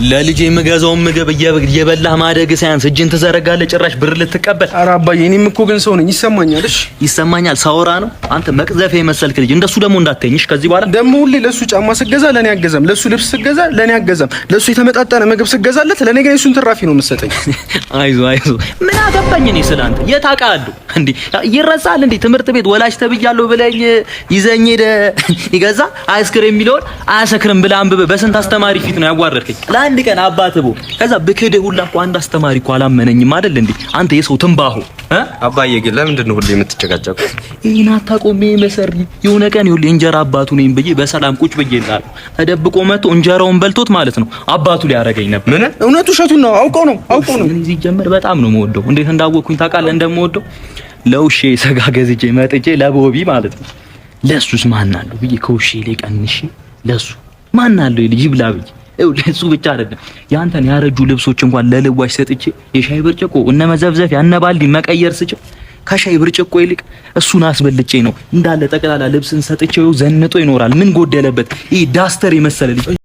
ለልጄ የምገዛውን ምግብ እየበላህ ማደግ ሳያንስ እጅን ትዘረጋለህ ጭራሽ ብር ልትቀበል። ኧረ አባዬ እኔም እኮ ግን ሰው ነኝ ይሰማኛል። እሺ ይሰማኛል። ሳወራ ነው አንተ መቅዘፍ የመሰልክ ልጅ። እንደሱ ደግሞ እንዳትተኝሽ ከዚህ በኋላ ደግሞ ሁሌ ለሱ ጫማ ስገዛ ለኔ አገዛም፣ ለሱ ልብስ ስገዛ ለኔ አገዛም፣ ለሱ የተመጣጠነ ምግብ ስገዛለት ለኔ ግን እሱን ትራፊ ነው የምትሰጠኝ። አይዞ ምን አገባኝ እኔ ስላንተ የታውቃለሁ እንዴ? ይረሳል እንዴ? ትምህርት ቤት ወላጅ ተብያለሁ ብለኝ ይዘኝ ሄደ ይገዛ አይስክሬም የሚለውን አያሰክርም ብለህ አንብበህ በስንት አስተማሪ ፊት ነው ያዋረድከኝ። ለአንድ ቀን አባትህ ቦ ከዛ ብክድህ ሁላ እኮ አንድ አስተማሪ እኮ አላመነኝም አይደል እንዴ? አንተ የሰው ትንባሆ አባዬ ግን ለምንድን ነው ሁሌ የምትጨቃጨቁት? ይሄን አታቆም መሰሪ። የሆነ ቀን ይኸውልህ እንጀራ አባቱ ነኝ ብዬ በሰላም ቁጭ ብዬልሃል። ተደብቆ መጥቶ እንጀራውን በልቶት ማለት ነው አባቱ ሊያረገኝ ነበር። ምን እውነቱ ውሸቱን ነው አውቀው ነው እኔ ሲጀምር በጣም ነው የምወደው። እንዴት እንዳወቅኩኝ ታውቃለህ? እንደምወደው ለውሼ ሰጋ ገዝቼ መጥቼ ለቦቢ ማለት ነው ለሱስ ማን አለው ብዬ ከውሼ ላይ ቀንሼ ለሱ ማን አለው ልጅ ብላ ብዬ ለሱ ብቻ አይደለም ያንተን ያረጁ ልብሶች እንኳን ለልዋሽ ሰጥቼ የሻይ ብርጭቆ እነ መዘብዘፍ ያነባልዲ መቀየር ስጭው ከሻይ ብርጭቆ ይልቅ እሱን አስበልጬ ነው እንዳለ ጠቅላላ ልብስን ሰጥቼው ዘንጦ ይኖራል። ምን ጎደለበት? ይሄ ዳስተር የመሰለ ልጅ